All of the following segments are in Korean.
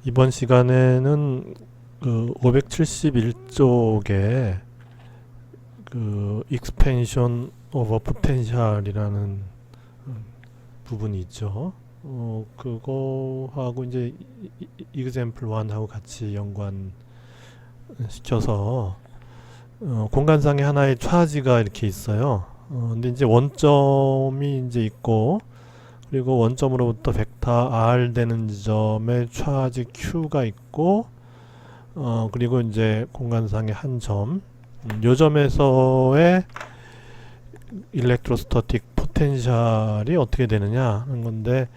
이번 시간에는 그 571쪽에 그 expansion of potential이라는 부분이 있죠. 그거하고 이제 example 1하고 같이 연관 시켜서 공간상에 하나의 차지가 이렇게 있어요. 근데 이제 원점이 이제 있고, 그리고 원점으로부터 벡터 r 되는 지점에 차지 q가 있고, 그리고 이제 공간상의 한 점, 요 점에서의 일렉트로스타틱 포텐셜이 어떻게 되느냐 하는 건데,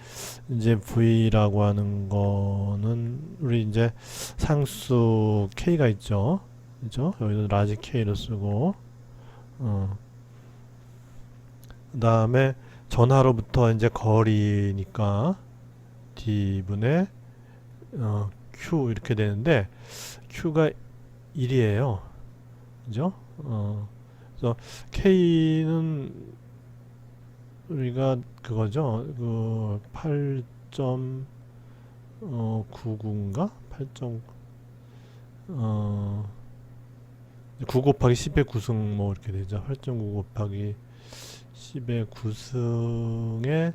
이제 V라고 하는 거는 우리 이제 상수 K가 있죠. 그죠? 여기도 라지 K로 쓰고, 그 다음에 전하로부터 이제 거리니까 D분의 Q 이렇게 되는데, Q가 1이에요. 그죠? 그래서 K는 우리가 그거죠. 그 8.99인가? 8. 9 곱하기 10의 9승 뭐 이렇게 되죠. 8.9 곱하기 10의 9승에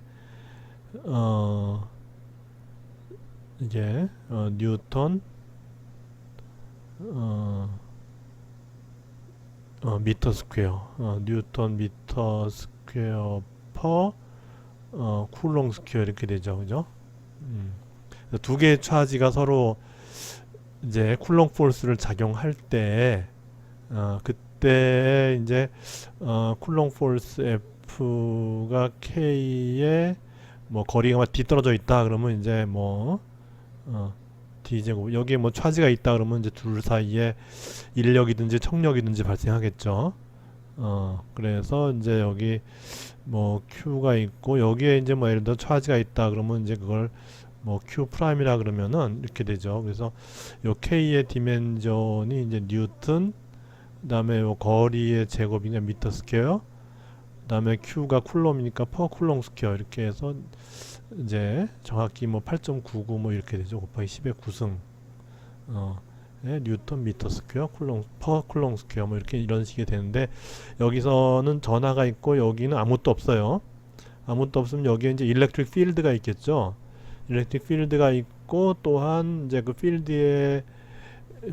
이게 뉴턴 미터 스퀘어, 뉴턴 미터 스퀘어 퍼 쿨롱 스퀘어 이렇게 되죠. 그죠? 두 개의 차지가 서로 이제 쿨롱 포스를 작용할 때 그때 이제 쿨롱 포스 F가 K의 뭐 거리가 막 뒤떨어져 있다 그러면 이제 뭐 D제곱 여기에 뭐 차지가 있다 그러면 이제 둘 사이에 인력이든지 청력이든지 발생하겠죠. 그래서 이제 여기 뭐 Q가 있고 여기에 이제 뭐 예를 들어 차지가 있다 그러면 이제 그걸 뭐 Q 프라임이라 그러면은 이렇게 되죠. 그래서 요 K의 디멘전이 이제 뉴턴, 그다음에 요 거리의 제곱이냐 미터 스퀘어, 그다음에 Q가 쿨럼이니까 퍼 쿨롱 스퀘어 이렇게 해서 이제 정확히 뭐 8.99 뭐 이렇게 되죠. 곱하기 10의 9승 뉴턴 미터 스퀘어 쿨롱 퍼 쿨롱 스퀘어 뭐 이렇게 이런 식이 되는데, 여기서는 전하가 있고 여기는 아무것도 없어요. 아무것도 없으면 여기에 이제 일렉트릭 필드가 있겠죠. 일렉트릭 필드가 있고 또한 이제 그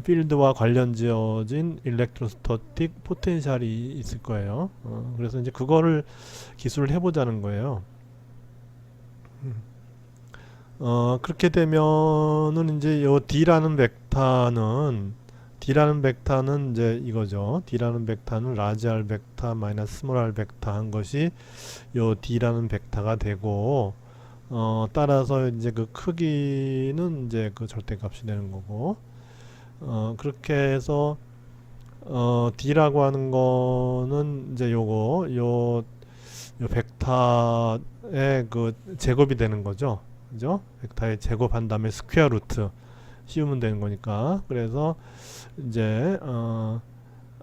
필드와 관련 지어진 일렉트로스타틱 포텐셜이 있을 거예요. 그래서 이제 그거를 기술을 해보자는 거예요. 그렇게 되면은 이제 요 D라는 벡터는 이제 이거죠. D라는 벡터는 라지 R 벡터 마이너스 스몰 R 벡터 한 것이 요 D라는 벡터가 되고, 따라서 이제 그 크기는 이제 그 절대값이 되는 거고, 그렇게 해서 D라고 하는 거는 이제 요 벡터의 그 제곱이 되는 거죠. 그죠? 벡터의 제곱한 다음에 스퀘어 루트 씌우면 되는 거니까. 그래서 이제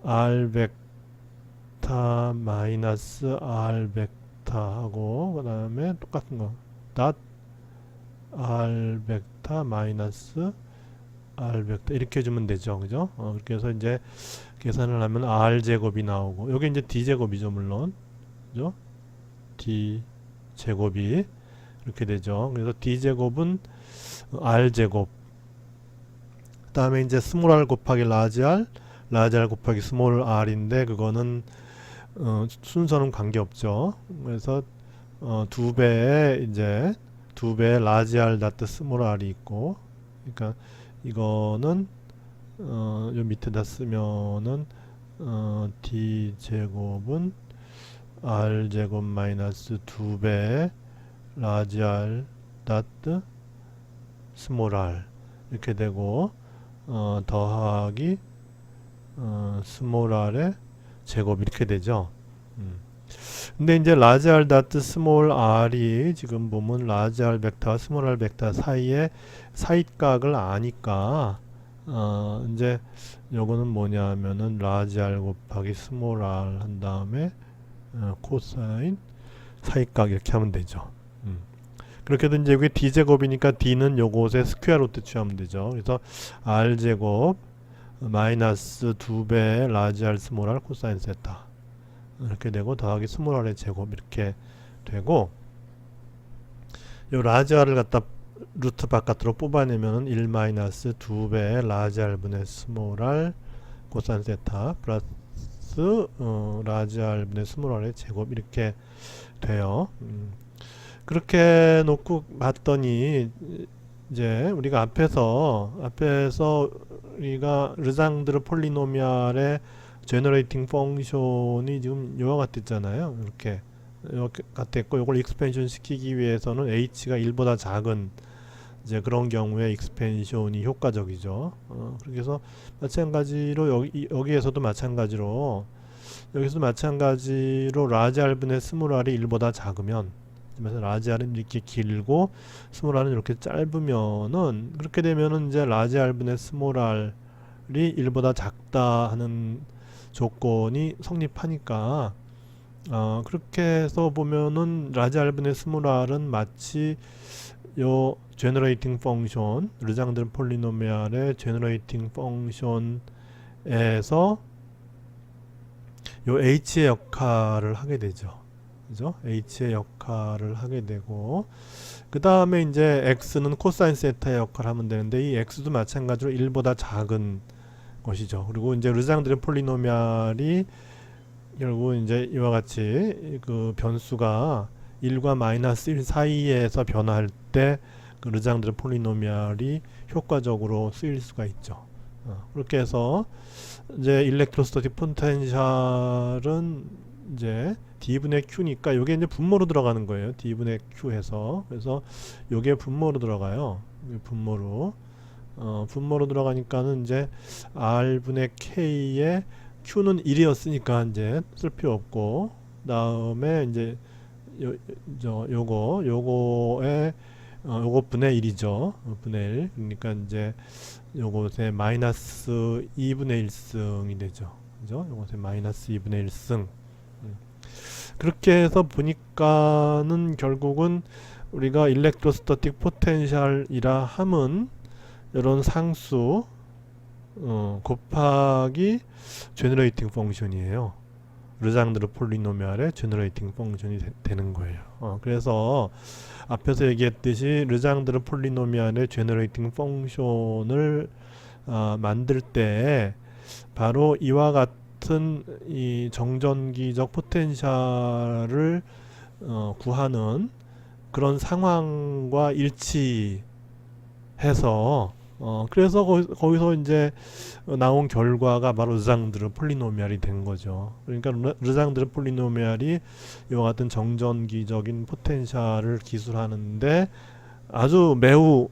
R 벡터 마이너스 R 벡터하고 그 다음에 똑같은 거 닷 R 벡터 마이너스 R 벡터 이렇게 해주면 되죠. 그죠? 그렇게 해서 이제 계산을 하면 R 제곱이 나오고, 여기 이제 D 제곱이죠. 물론. 그죠? D 제곱이 이렇게 되죠. 그래서 D 제곱은 R 제곱, 그 다음에 이제 스몰 r 곱하기 라지 r 곱하기 스몰 r인데 그거는 순서는 관계없죠. 그래서 두 배의 이제 두 배의 라지 r 다트 스몰 r이 있고, 그러니까 이거는 요 밑에다 쓰면은 D 제곱은 R 제곱 마이너스 두 배의 라지 r 다트 스몰 r 이렇게 되고, 더하기 스몰 r의 제곱 이렇게 되죠. 근데 이제 라지 r 다트 스몰 r이 지금 보면 라지 r 벡터와 스몰 r 벡터 사이에 사이각을 아니까 이제 요거는 뭐냐 하면은 라지 r 곱하기 스몰 r 한 다음에 코사인 사이각 이렇게 하면 되죠. 그렇게 해도 이제 이게 d제곱이니까 d는 요것의 스퀘어 루트 취하면 되죠. 그래서 r제곱 마이너스 2배 라지 r 스몰 r 코사인 세타 이렇게 되고 더하기 스몰 r의 제곱 이렇게 되고, 요 라지 r을 갖다 루트 바깥으로 뽑아내면은 1 마이너스 2배 라지 r분의 스몰 r 코사인 세타 플러스 라지 r분의 스몰 r의 제곱 이렇게 돼요. 그렇게 놓고 봤더니 이제 우리가 앞에서 우리가 르장드르 폴리노미알의 제너레이팅 펑션이 지금 요와 같았잖아요. 이렇게 같았고, 요걸 익스펜션 시키기 위해서는 h가 1보다 작은 이제 그런 경우에 익스펜션이 효과적이죠. 그렇게 해서 마찬가지로 여기에서도 마찬가지로 라지 r분의 스몰 r이 1보다 작으면, 그래서 라지 r은 이렇게 길고 스몰 r은 이렇게 짧으면은, 그렇게 되면은 이제 라지 r분의 스몰 r이 1보다 작다 하는 조건이 성립하니까, 그렇게 해서 보면은 라지 r분의 스몰 r은 마치 요 제너레이팅 펑션, 르장드르 폴리노미알의 제너레이팅 펑션에서 요 h의 역할을 하게 되죠. 그죠? h의 역할을 하게 되고, 그 다음에 이제 x는 코사인 세타의 역할을 하면 되는데, 이 x도 마찬가지로 1보다 작은 것이죠. 그리고 이제 르장드르 폴리노미알이 결국 이제 이와 같이 그 변수가 1과 마이너스 1 사이에서 변화할 때 그 르장드르 폴리노미알이 효과적으로 쓰일 수가 있죠. 그렇게 해서 이제 일렉트로스타틱 포텐셜은 이제 d분의 q니까 요게 이제 분모로 들어가는 거예요. d분의 q 해서. 그래서 요게 분모로 들어가요. 분모로 들어가니까는 이제 r분의 k에 q는 1이었으니까 이제 쓸 필요 없고, 다음에 이제 요거에 요거 분의 1이죠. 분의 1. 그러니까 이제 요것의 마이너스 2분의 1승이 되죠. 그죠? 요것의 마이너스 2분의 1승. 그렇게 해서 보니까는 결국은 우리가 일렉트로스타틱 포텐셜이라 함은 이런 상수 곱하기 제너레이팅 펑션이에요. 르장드르 폴리노미알의 제너레이팅 펑션이 되는 거예요. 그래서 앞에서 얘기했듯이 르장드르 폴리노미알의 제너레이팅 펑션을 만들 때 바로 이와 같은 이 정전기적 포텐셜을 구하는 그런 상황과 일치해서 그래서 거기서 이제 나온 결과가 바로 르장드르 폴리노미알이 된 거죠. 그러니까 르장드르 폴리노미알이 이와 같은 정전기적인 포텐셜을 기술하는데 아주 매우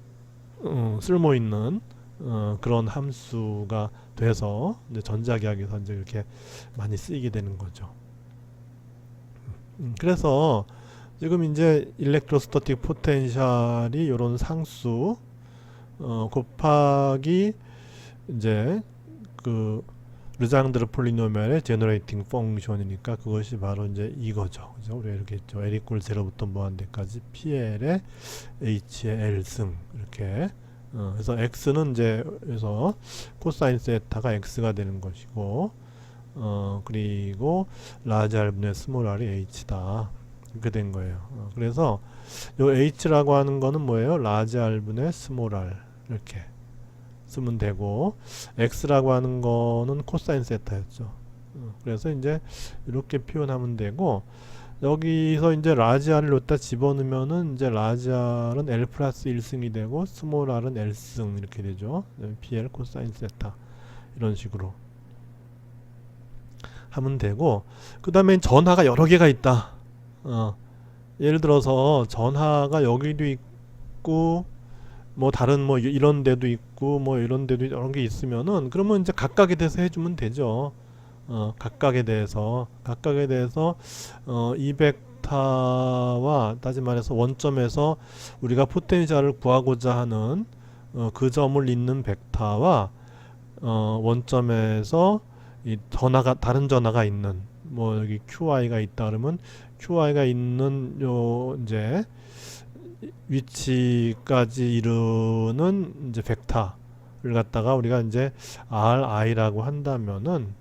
쓸모 있는 그런 함수가 돼서 이제 전자기학에서 이제 이렇게 많이 쓰이게 되는 거죠. 그래서 지금 이제 일렉트로스타틱 포텐셜이 이런 상수 곱하기 이제 그 르장드르 폴리노미알의 제너레이팅 펑션이니까 그것이 바로 이제 이거죠. 그죠? 우리가 이렇게 했죠. L 이퀄 0부터 무한대까지 PL의 H의 L승 이렇게. 그래서 X는 이제 그래서 코사인 세타가 X가 되는 것이고, 그리고 라지 R분의 스몰 R이 H다. 이렇게 된 거예요. 그래서 요 H라고 하는 거는 뭐예요? 라지 R분의 스몰 R 이렇게 쓰면 되고, x라고 하는 거는 코사인 세타였죠. 그래서 이제 이렇게 표현하면 되고, 여기서 이제 라지 r을 여기다 집어넣으면은 이제 라지 r은 l 플러스 1승이 되고 스몰 r은 l승 이렇게 되죠. pl 코사인 세타 이런 식으로 하면 되고, 그 다음에 전하가 여러 개가 있다. 예를 들어서 전하가 여기도 있고 뭐 다른 뭐 이런 데도 있고 뭐 이런 데도 이런 게 있으면은 그러면 이제 각각에 대해서 해주면 되죠. 각각에 대해서 200타와 다시 말해서 원점에서 우리가 포텐셜을 구하고자 하는 그 점을 잇는 벡터와 원점에서 이 전하가 다른 전하가 있는 뭐 여기 QI가 있다 그러면 QI가 있는 요 이제 위치까지 이루는 이제 벡터를 갖다가 우리가 이제 ri라고 한다면은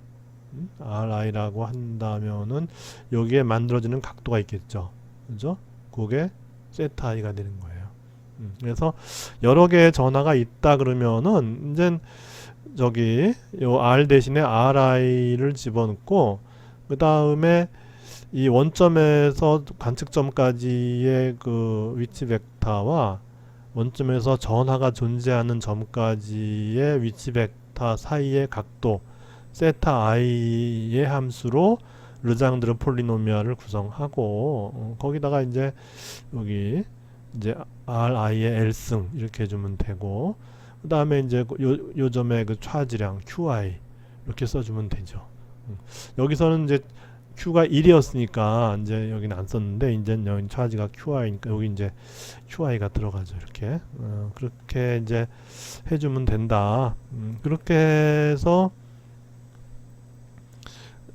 여기에 만들어지는 각도가 있겠죠. 그죠? 그게 세타 i가 되는 거예요. 그래서 여러 개의 전하가 있다 그러면은 이제 저기 요 r 대신에 ri를 집어넣고 그 다음에 이 원점에서 관측점까지의 그 위치 벡터와 원점에서 전하가 존재하는 점까지의 위치 벡터 사이의 각도 세타 i의 함수로 르장드르 폴리노미알을 구성하고 거기다가 이제 여기 이제 ri의 L승 이렇게 해주면 되고 그 다음에 이제 요 점의 그 차지량 qi 이렇게 써주면 되죠. 여기서는 이제 q가 1이었으니까 이제 여기는 안 썼는데 이제 여기 차지가 qi니까 여기 이제 qi가 들어가죠. 이렇게 그렇게 이제 해주면 된다. 그렇게 해서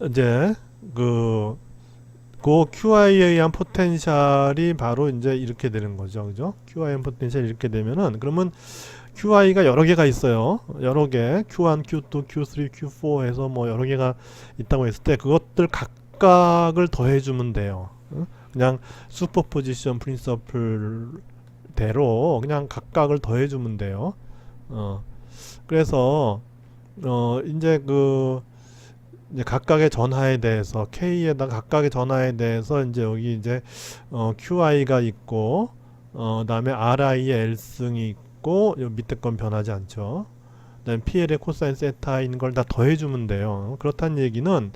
이제 그 QI에 의한 포텐셜이 바로 이제 이렇게 되는 거죠. 그죠? QI에 의한 포텐셜이 이렇게 되면은 그러면 QI가 여러 개가 있어요. 여러 개 Q1, Q2, Q3, Q4 해서 뭐 여러 개가 있다고 했을 때 그것들 각각을 더해주면 돼요. 그냥 슈퍼포지션 프린서플 대로 그냥 각각을 더해주면 돼요. 그래서 이제 이제 각각의 전하에 대해서 K에다 각각의 전하에 대해서 이제 여기 이제 QI가 있고 그다음에 RI의 L승이 있고 요 밑에 건 변하지 않죠. 그다음에 PL의 코사인 세타인 걸 다 더해주면 돼요. 그렇다는 얘기는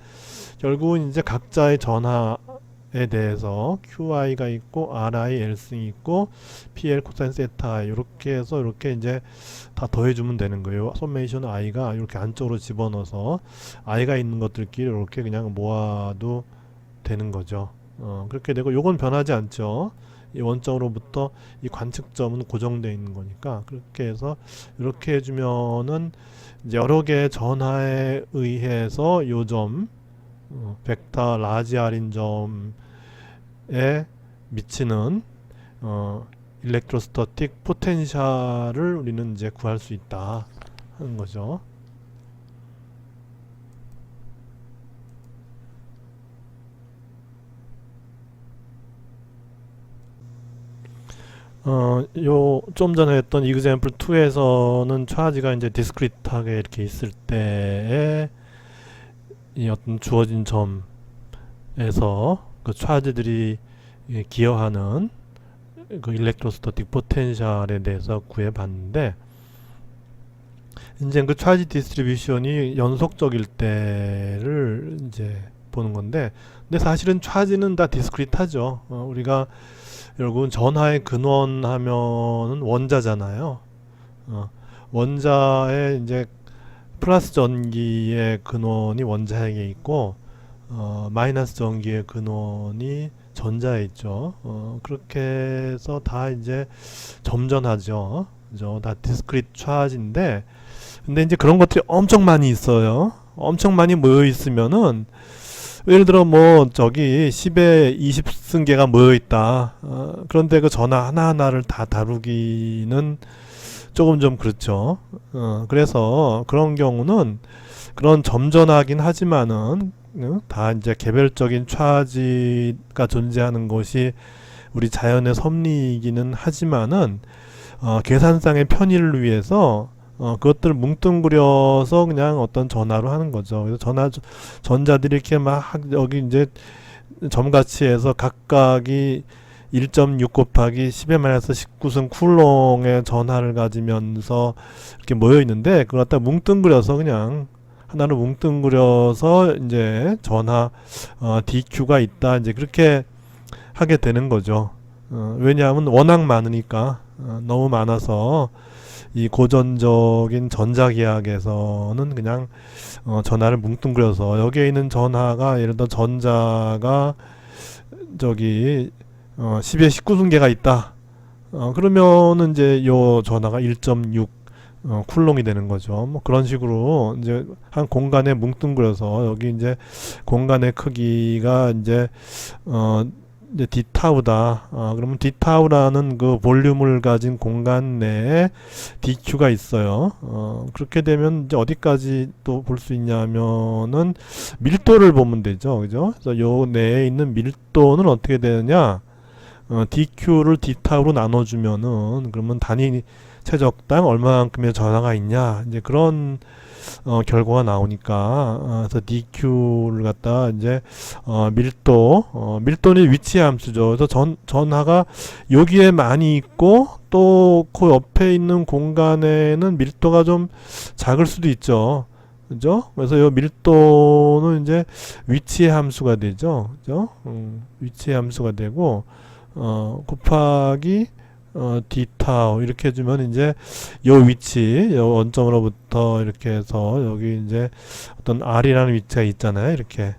결국은 이제 각자의 전하에 대해서 QI가 있고 RI L승이 있고 PL 코사인 세타 이렇게 해서 이렇게 이제 다 더해주면 되는 거예요. 소메이션 i가 이렇게 안쪽으로 집어넣어서 i가 있는 것들끼리 이렇게 그냥 모아도 되는 거죠. 그렇게 되고 요건 변하지 않죠. 이 원점으로부터 이 관측점은 고정되어 있는 거니까 그렇게 해서 이렇게 해주면은 이제 여러 개의 전하에 의해서 요점 벡터 라지 R인 점에 미치는 일렉트로스타틱 포텐셜을 우리는 이제 구할 수 있다 하는 거죠. 요 좀 전에 했던 example 2에서는 차지가 이제 디스크리트하게 이렇게 있을 때에 이 어떤 주어진 점에서 그 차지들이 기여하는 그 일렉트로스타틱 포텐셜에 대해서 구해봤는데 이제 그 차지 디스트리뷰션이 연속적일 때를 이제 보는 건데 근데 사실은 차지는 다 디스크리트하죠. 우리가 결국은 전하의 근원 하면은 원자잖아요. 원자의 이제 플러스 전기의 근원이 원자핵에 있고 마이너스 전기의 근원이 전자에 있죠. 그렇게 해서 다 이제 점전하죠. 그죠? 다 디스크리트 차지인데 근데 이제 그런 것들이 엄청 많이 있어요. 엄청 많이 모여 있으면은 예를 들어 뭐 저기 10에 20승계가 모여 있다. 그런데 그 전화 하나하나를 다 다루기는 조금 좀 그렇죠. 그래서 그런 경우는 그런 점전하긴 하지만은 다 이제 개별적인 차지가 존재하는 것이 우리 자연의 섭리이기는 하지만은 계산상의 편의를 위해서 그것들을 뭉뚱그려서 그냥 어떤 전화로 하는 거죠. 그래서 전자들이 이렇게 막 여기 이제 점같이 해서 각각이 1.6 곱하기 10의 마이너스 19승 쿨롱의 전하를 가지면서 이렇게 모여 있는데 그걸 갖다 뭉뚱그려서 그냥 하나로 뭉뚱그려서 이제 전하 DQ가 있다 이제 그렇게 하게 되는 거죠. 왜냐하면 워낙 많으니까 너무 많아서 이 고전적인 전자기학에서는 그냥 전하를 뭉뚱그려서 여기에 있는 전하가 예를 들어 전자가 저기 10에 19승계가 있다. 그러면은 이제 요 전하가 1.6 쿨롱이 되는 거죠. 뭐 그런 식으로 이제 한 공간에 뭉뚱그려서 여기 이제 공간의 크기가 이제 이제 d타우다. 그러면 d타우라는 그 볼륨을 가진 공간 내에 dq가 있어요. 그렇게 되면 이제 어디까지 또 볼 수 있냐면은 밀도를 보면 되죠. 그죠? 그래서 요 내에 있는 밀도는 어떻게 되느냐? dq를 d타우로 나눠주면은 그러면 단위 최적당 얼마만큼의 전하가 있냐? 이제 그런 결과가 나오니까 그래서 dq를 갖다 이제 밀도는 위치 함수죠. 그래서 전하가 여기에 많이 있고 또 그 옆에 있는 공간에는 밀도가 좀 작을 수도 있죠. 그죠? 그래서 이 밀도는 이제 위치의 함수가 되죠. 그죠? 위치의 함수가 되고 곱하기 d타우 이렇게 해주면 이제 요 위치 요 원점으로부터 이렇게 해서 여기 이제 어떤 r이라는 위치가 있잖아요. 이렇게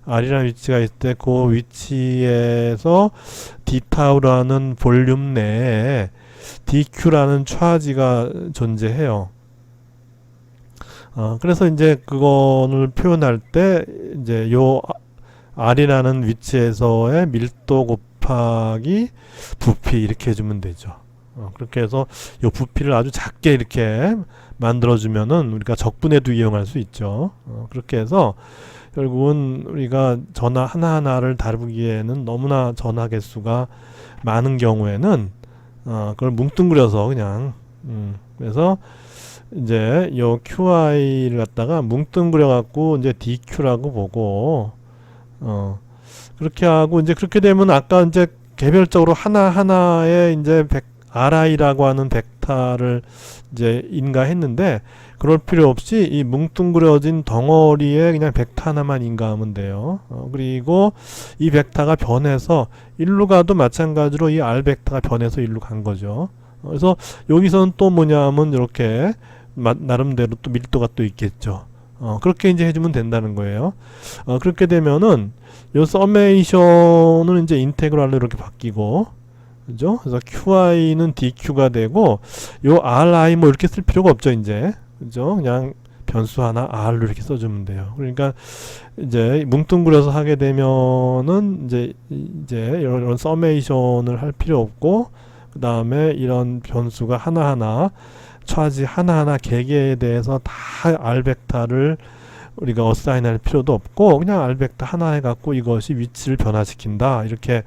r이라는 위치가 있을 때 그 위치에서 d타우라는 볼륨 내에 dq라는 차지가 존재해요. 그래서 이제 그거를 표현할 때 이제 요 r이라는 위치에서의 밀도 곱하기 부피 이렇게 해주면 되죠. 그렇게 해서 요 부피를 아주 작게 이렇게 만들어주면은 우리가 적분에도 이용할 수 있죠. 그렇게 해서 결국은 우리가 전화 하나하나를 다루기에는 너무나 전화 개수가 많은 경우에는 그걸 뭉뚱그려서 그냥 그래서 이제 요 QI를 갖다가 뭉뚱그려 갖고 이제 DQ라고 보고 그렇게 하고 이제 그렇게 되면 아까 이제 개별적으로 하나하나에 이제 RI라고 하는 벡터를 이제 인가했는데 그럴 필요 없이 이 뭉뚱그려진 덩어리에 그냥 벡터 하나만 인가하면 돼요. 그리고 이 벡터가 변해서 일로 가도 마찬가지로 이 R 벡터가 변해서 일로 간 거죠. 그래서 여기서는 또 뭐냐면 이렇게 나름대로 또 밀도가 또 있겠죠. 그렇게 이제 해주면 된다는 거예요. 그렇게 되면은 요 서메이션은 이제 인테그랄로 이렇게 바뀌고, 그죠? 그래서 QI는 DQ가 되고, 요 RI 뭐 이렇게 쓸 필요가 없죠, 이제. 그죠? 그냥 변수 하나 R로 이렇게 써주면 돼요. 그러니까 이제 뭉뚱그려서 하게 되면은 이제 이런 서메이션을 할 필요 없고, 그 다음에 이런 변수가 하나하나 차지 하나하나 개개에 대해서 다 R 벡터를 우리가 어사인할 필요도 없고 그냥 R 벡터 하나 해갖고 이것이 위치를 변화시킨다 이렇게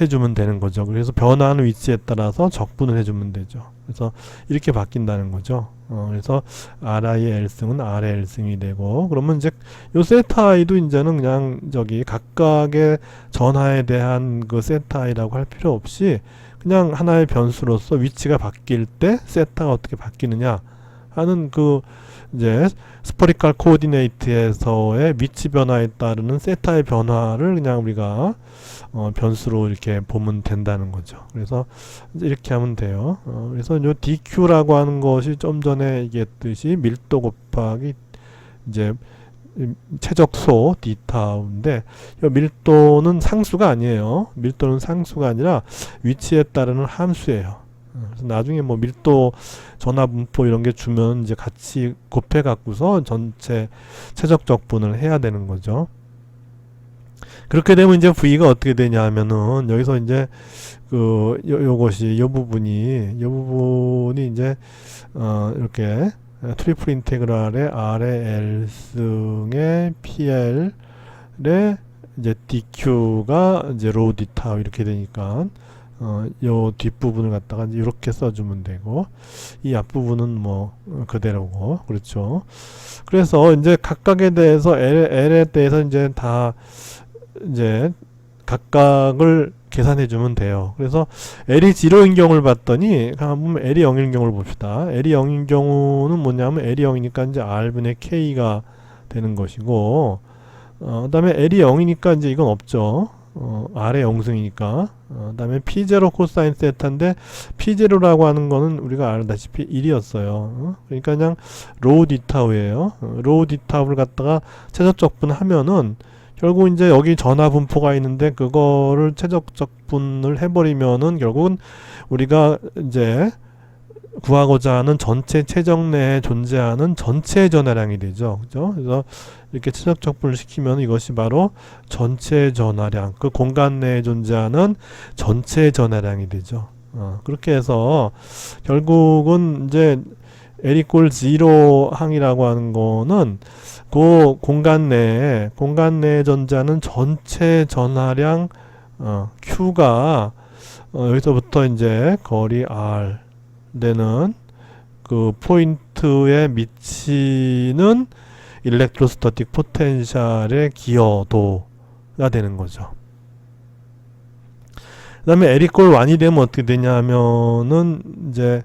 해주면 되는 거죠. 그래서 변화하는 위치에 따라서 적분을 해주면 되죠. 그래서 이렇게 바뀐다는 거죠. 그래서 RI의 L승은 R의 L승이 되고 그러면 이제 요 세타 i도 이제는 그냥 저기 각각의 전하에 대한 그 세타 i라고 할 필요 없이 그냥 하나의 변수로서 위치가 바뀔 때 세타가 어떻게 바뀌느냐 하는 그 이제 스퍼리컬 코오디네이트에서의 위치 변화에 따르는 세타의 변화를 그냥 우리가 변수로 이렇게 보면 된다는 거죠. 그래서 이제 이렇게 하면 돼요. 그래서 요 DQ라고 하는 것이 좀 전에 얘기했듯이 밀도 곱하기 이제 최적소 d타우인데 이 밀도는 상수가 아니에요. 밀도는 상수가 아니라 위치에 따르는 함수예요. 그래서 나중에 뭐 밀도 전화 분포 이런 게 주면 이제 같이 곱해 갖고서 전체 최적 적분을 해야 되는 거죠. 그렇게 되면 이제 V가 어떻게 되냐 하면은 여기서 이제 그 요것이 요 부분이 이제 이렇게 트리플 인테그랄의 R의 L승의 PL의 이제 DQ가 이제 로우 D타우 이렇게 되니까 요 뒷부분을 갖다가 이렇게 써주면 되고 이 앞부분은 뭐 그대로고 그렇죠. 그래서 이제 각각에 대해서 L에 대해서 이제 다 이제 각각을 계산해 주면 돼요. 그래서 L이 0인 경우를 봤더니 한번 L이 0인 경우를 봅시다. L이 0인 경우는 뭐냐면 L이 0이니까 이제 R분의 K가 되는 것이고 그 다음에 L이 0이니까 이제 이건 없죠. R의 0승이니까 그 다음에 P0 코사인 세타인데 P0라고 하는 거는 우리가 알다시피 1이었어요. 그러니까 그냥 로우 D타우예요. 로우 D타우를 갖다가 최적 적분하면은 결국 이제 여기 전하 분포가 있는데 그거를 최적 적분을 해버리면은 결국은 우리가 이제 구하고자 하는 전체 최적 내에 존재하는 전체 전하량이 되죠. 그죠? 그래서 이렇게 최적 적분을 시키면 이것이 바로 전체 전하량, 그 공간 내에 존재하는 전체 전하량이 되죠. 그렇게 해서 결국은 이제 L equal 0 항이라고 하는 거는 그 공간 내에 존재하는 전체 전하량 Q가 여기서부터 이제 거리 R 되는 그 포인트에 미치는 일렉트로스타틱 포텐셜의 기여도가 되는 거죠. 그 다음에 L equal 1이 되면 어떻게 되냐면은 이제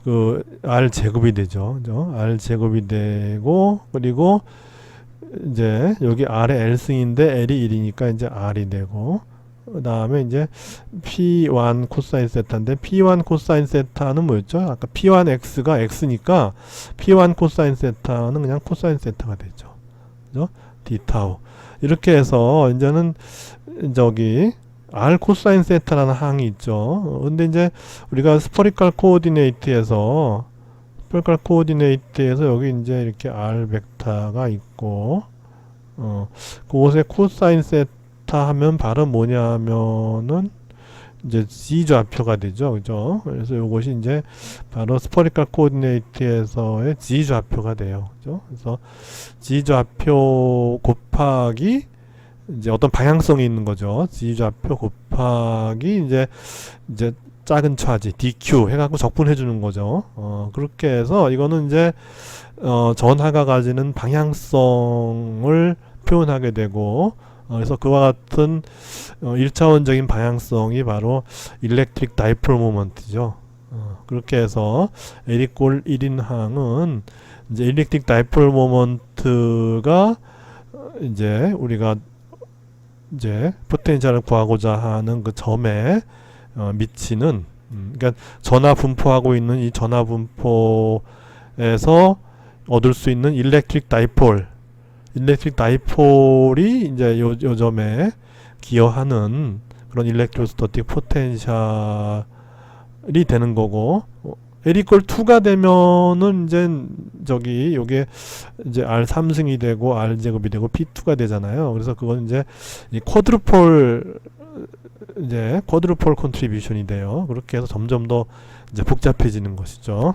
그 R 제곱이 되죠. 그죠? R 제곱이 되고, 그리고 이제 여기 R의 L승인데 L이 1이니까 이제 R이 되고, 그 다음에 이제 P1 코사인 세타인데 P1 코사인 세타는 뭐였죠? 아까 P1X가 X니까 P1 코사인 세타는 그냥 코사인 세타가 되죠. 그죠? D타우. 이렇게 해서 이제는 저기 R 코사인 세타라는 항이 있죠. 근데 이제 우리가 스퍼리컬 코오디네이트에서 여기 이제 이렇게 R 벡터가 있고 그곳에 코사인 세타 하면 바로 뭐냐 하면은 이제 G 좌표가 되죠. 그죠? 그래서 이것이 이제 바로 스퍼리컬 코오디네이트에서의 G 좌표가 돼요. 그죠? 그래서 G 좌표 곱하기 이제 어떤 방향성이 있는 거죠. G 좌표 곱하기 이제 작은 차지 DQ 해갖고 적분해 주는 거죠. 그렇게 해서 이거는 이제 전하가 가지는 방향성을 표현하게 되고, 그래서 그와 같은 1차원적인 방향성이 바로 일렉트릭 다이폴 모먼트죠. 그렇게 해서 L equal 1인 항은 이제 일렉트릭 다이폴 모먼트가 이제 우리가 이제 포텐셜을 구하고자 하는 그 점에 미치는 그러니까 전하 분포하고 있는 이 전하 분포에서 얻을 수 있는 일렉트릭 다이폴이 이제 요 점에 기여하는 그런 일렉트로스타틱 포텐셜이 되는 거고, L equal 2가 되면은 이제 저기 요게 이제 R 3승이 되고 R 제곱이 되고 P2가 되잖아요. 그래서 그건 이제 이 쿼드루폴 컨트리뷰션이 돼요. 그렇게 해서 점점 더 이제 복잡해지는 것이죠.